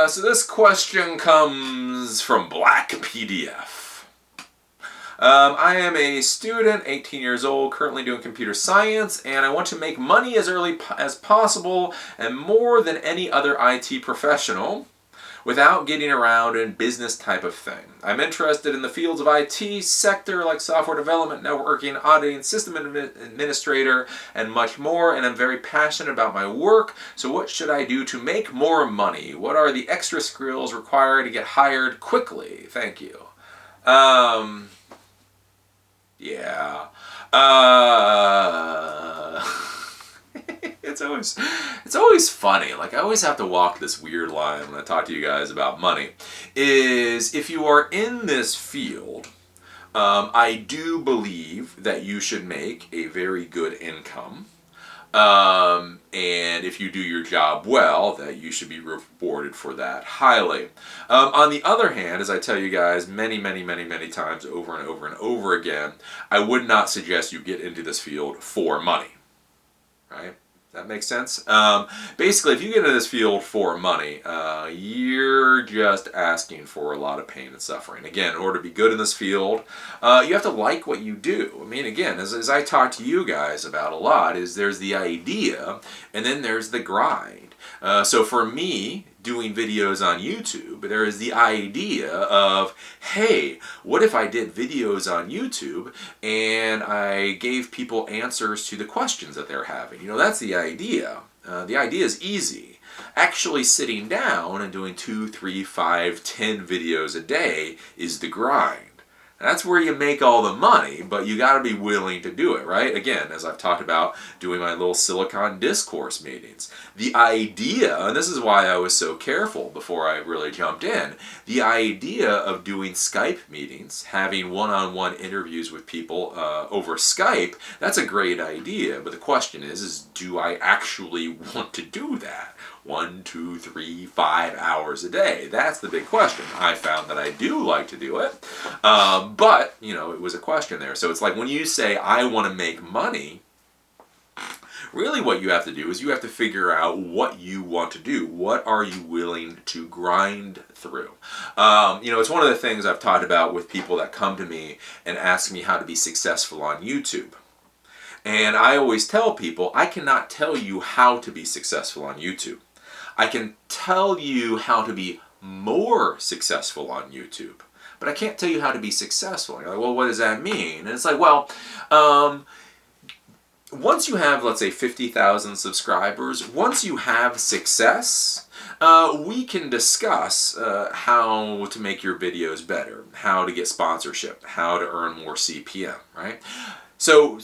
So this question comes from Black PDF. I am a student, 18 years old, currently doing computer science, and I want to make money as early as possible and more than any other IT professional without getting around in business type of thing. I'm interested in the fields of IT sector like software development, networking, auditing, system administrator, and much more, and I'm very passionate about my work. So what should I do to make more money? What are the extra skills required to get hired quickly? Thank you. Yeah. It's always funny. Like, I always have to walk this weird line when I talk to you guys about money. Is if you are in this field, I do believe that you should make a very good income. And if you do your job well, that you should be rewarded for that highly. On the other hand, as I tell you guys many times over and over and over again, I would not suggest you get into this field for money. Right? That makes sense? Basically, if you get into this field for money, you're just asking for a lot of pain and suffering. Again, in order to be good in this field, you have to like what you do. I mean, again, as I talk to you guys about a lot, is there's the idea, and then there's the grind. So for me, doing videos on YouTube, there is the idea of, hey, what if I did videos on YouTube and I gave people answers to the questions that they're having? You know, that's the idea. The idea is easy. Actually sitting down and doing 2, 3, 5, 10 videos a day is the grind. That's where you make all the money, but you got to be willing to do it, right? Again, as I've talked about doing my little Silicon Discourse meetings. The idea, and this is why I was so careful before I really jumped in, the idea of doing Skype meetings, having one-on-one interviews with people over Skype, that's a great idea, but the question is do I actually want to do that? 1, 2, 3, 5 hours a day? That's the big question. I found that I do like to do it, but, you know, it was a question there. So it's like when you say, I want to make money, really what you have to do is you have to figure out what you want to do. What are you willing to grind through? You know, it's one of the things I've talked about with people that come to me and ask me how to be successful on YouTube. And I always tell people, I cannot tell you how to be successful on YouTube. I can tell you how to be more successful on YouTube, but I can't tell you how to be successful. And you're like, well, what does that mean? And it's like, well, once you have, let's say, 50,000 subscribers, once you have success, we can discuss how to make your videos better, how to get sponsorship, how to earn more CPM, right? So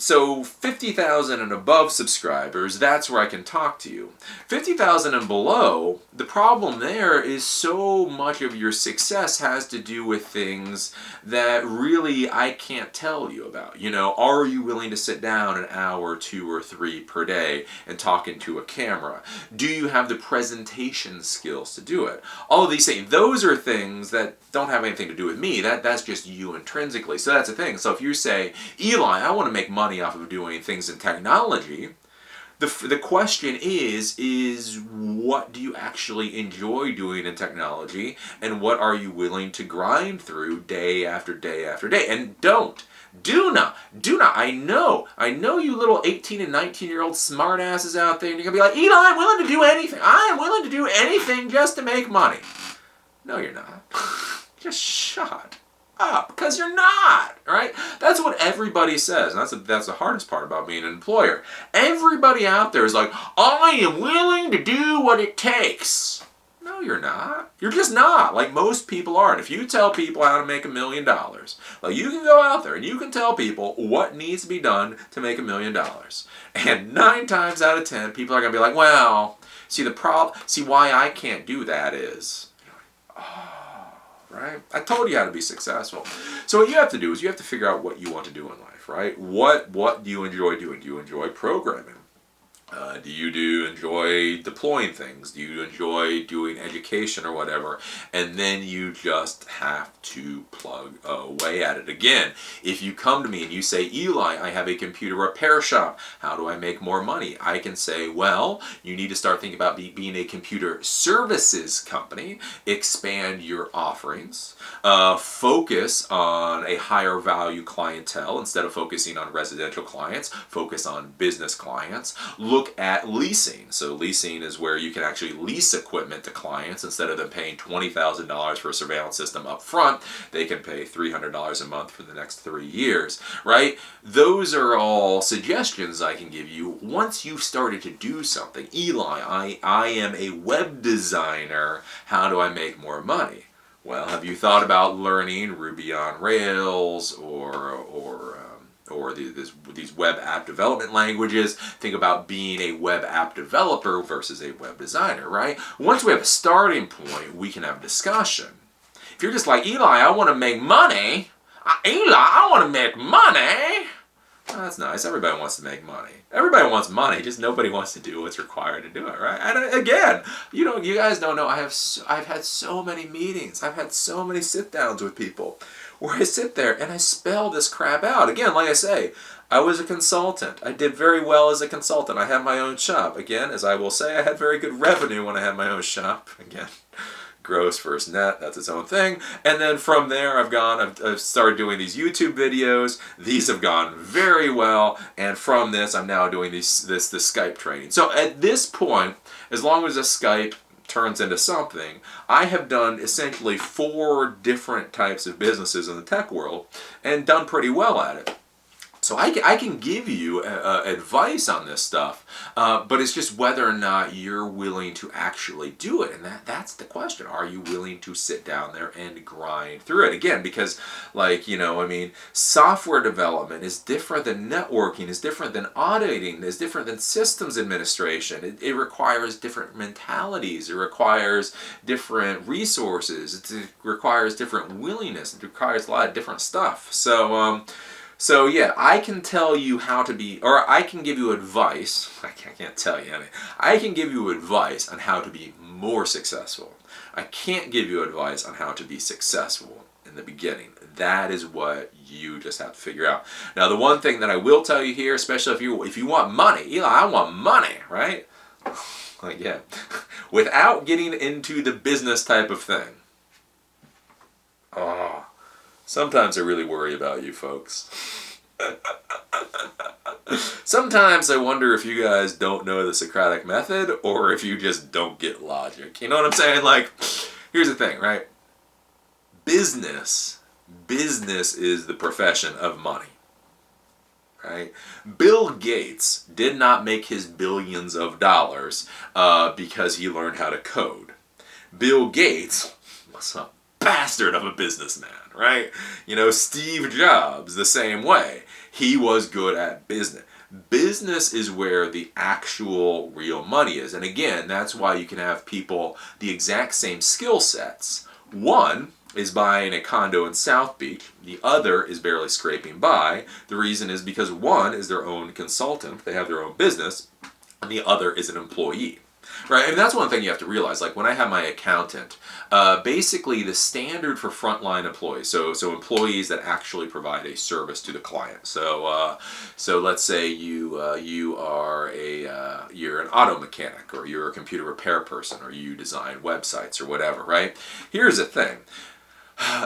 50,000 and above subscribers, that's where I can talk to you. 50,000 and below, the problem there is so much of your success has to do with things that really I can't tell you about. You know, are you willing to sit down an hour, 2 or 3 per day and talk into a camera? Do you have the presentation skills to do it? All of these things, those are things that don't have anything to do with me. That's just you intrinsically. So that's the thing. So if you say, Eli, I want to make money off of doing things in technology, the question is what do you actually enjoy doing in technology, and what are you willing to grind through day after day after day? And do not, I know you little 18 and 19-year-old smart asses out there, and you're going to be like, Eli, I'm willing to do anything. I am willing to do anything just to make money. No, you're not. Just shut up, because you're not, right? That's what everybody says, and that's the hardest part about being an employer. Everybody out there is like, I am willing to do what it takes. No, you're not. You're just not, like most people are. And if you tell people how to make $1 million, like, you can go out there and you can tell people what needs to be done to make $1 million. And 9 times out of 10, people are going to be like, well, see why I can't do that is, right? I told you how to be successful. So what you have to do is you have to figure out what you want to do in life, right? What do you enjoy doing? Do you enjoy programming? Do you enjoy deploying things? Do you enjoy doing education or whatever? And then you just have to plug away at it. Again, if you come to me and you say, Eli, I have a computer repair shop. How do I make more money? I can say, well, you need to start thinking about being a computer services company, expand your offerings, focus on a higher value clientele instead of focusing on residential clients, focus on business clients. Look at leasing. So leasing is where you can actually lease equipment to clients. Instead of them paying $20,000 for a surveillance system up front, they can pay $300 a month for the next 3 years, right? Those are all suggestions I can give you once you've started to do something. Eli, I am a web designer. How do I make more money? Well, have you thought about learning Ruby on Rails or these web app development languages? Think about being a web app developer versus a web designer, right? Once we have a starting point, we can have a discussion. If you're just like, Eli, I want to make money. Eli, I want to make money. Well, that's nice. Everybody wants to make money. Everybody wants money, just nobody wants to do what's required to do it, right? And again, you guys don't know, I've had so many meetings. I've had so many sit-downs with people where I sit there and I spell this crap out. Again, like I say, I was a consultant. I did very well as a consultant. I had my own shop. Again, as I will say, I had very good revenue when I had my own shop. Again, gross versus net, that's its own thing. And then from there I've started doing these YouTube videos. These have gone very well, and from this I'm now doing this Skype training. So at this point, as long as a Skype turns into something, I have done essentially 4 different types of businesses in the tech world and done pretty well at it. So I can give you advice on this stuff, but it's just whether or not you're willing to actually do it. And that's the question. Are you willing to sit down there and grind through it? Again, because software development is different than networking, is different than auditing, is different than systems administration. It requires different mentalities. It requires different resources. It requires different willingness. It requires a lot of different stuff. So yeah, I can tell you how to be, or I can give you advice. I can't tell you. I can give you advice on how to be more successful. I can't give you advice on how to be successful in the beginning. That is what you just have to figure out. Now, the one thing that I will tell you here, especially if you want money, Eli, I want money, right? Like, yeah, without getting into the business type of thing. Oh. Sometimes I really worry about you folks. Sometimes I wonder if you guys don't know the Socratic method or if you just don't get logic. You know what I'm saying? Like, here's the thing, right? Business is the profession of money. Right? Bill Gates did not make his billions of dollars because he learned how to code. Bill Gates was a bastard of a businessman, right? Steve Jobs, the same way. He was good at business. Business is where the actual real money is. And again, that's why you can have people the exact same skill sets. One is buying a condo in South Beach. The other is barely scraping by. The reason is because one is their own consultant. They have their own business. And the other is an employee. Right, and that's one thing you have to realize. Like when I have my accountant, basically the standard for frontline employees, so employees that actually provide a service to the client. So let's say you're an auto mechanic, or you're a computer repair person, or you design websites or whatever. Right. Here's the thing.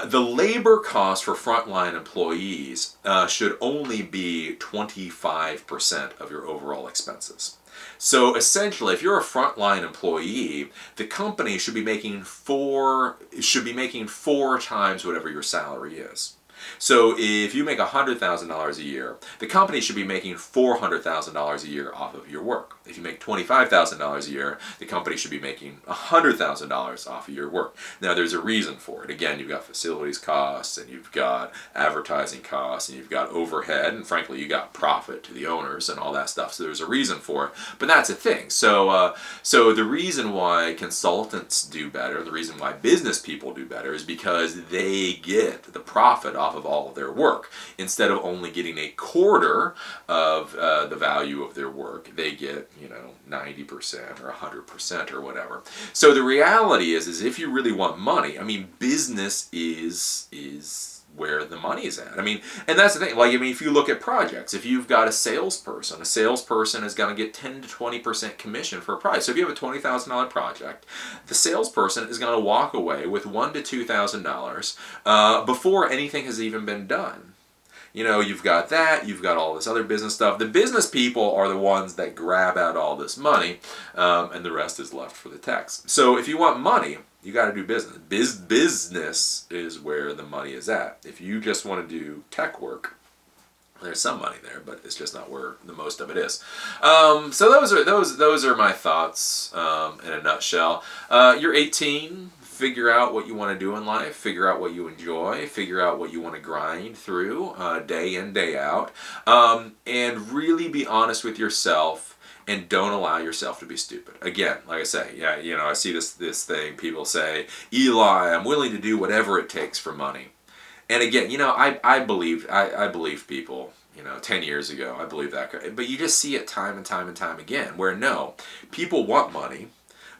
The labor cost for frontline employees should only be 25% of your overall expenses. So essentially, if you're a frontline employee, the company should be making four times whatever your salary is. So if you make $100,000 a year, the company should be making $400,000 a year off of your work. If you make $25,000 a year, the company should be making $100,000 off of your work. Now, there's a reason for it. Again, you've got facilities costs, and you've got advertising costs, and you've got overhead, and frankly, you got profit to the owners and all that stuff. So there's a reason for it. But that's a thing. So the reason why consultants do better, the reason why business people do better, is because they get the profit off of all of their work. Instead of only getting a quarter of the value of their work, they get 90% or 100% or whatever. So the reality is if you really want money, I mean, business is where the money is at. I mean, and that's the thing. Like, I mean, if you look at projects, if you've got a salesperson is going to get 10 to 20% commission for a price. So if you have a $20,000 project, the salesperson is going to walk away with $1,000 to $2,000 before anything has even been done. You've got that, you've got all this other business stuff. The business people are the ones that grab out all this money, and the rest is left for the techs. So if you want money, you got to do business. Business is where the money is at. If you just want to do tech work, there's some money there, but it's just not where the most of it is. So those are my thoughts in a nutshell. You're 18. Figure out what you want to do in life, figure out what you enjoy, figure out what you want to grind through day in, day out, and really be honest with yourself and don't allow yourself to be stupid. Again, like I say, I see this thing, people say, Eli, I'm willing to do whatever it takes for money. And again, I believe people, 10 years ago, I believe that, but you just see it time and time and time again, where no, people want money.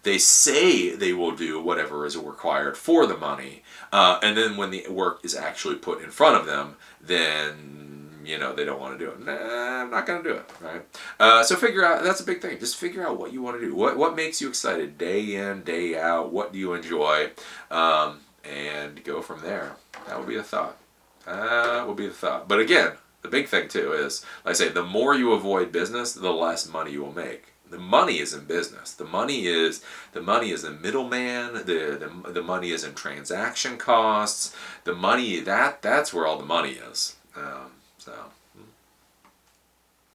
They say they will do whatever is required for the money, and then when the work is actually put in front of them, then they don't want to do it. Nah, I'm not going to do it, right? So figure out, that's a big thing. Just figure out what you want to do. What makes you excited day in, day out? What do you enjoy? And go from there. That would be the thought. But again, the big thing too is, like I say, the more you avoid business, the less money you will make. The money is in business. The money is in middleman. The money is in transaction costs. The money that's where all the money is. So.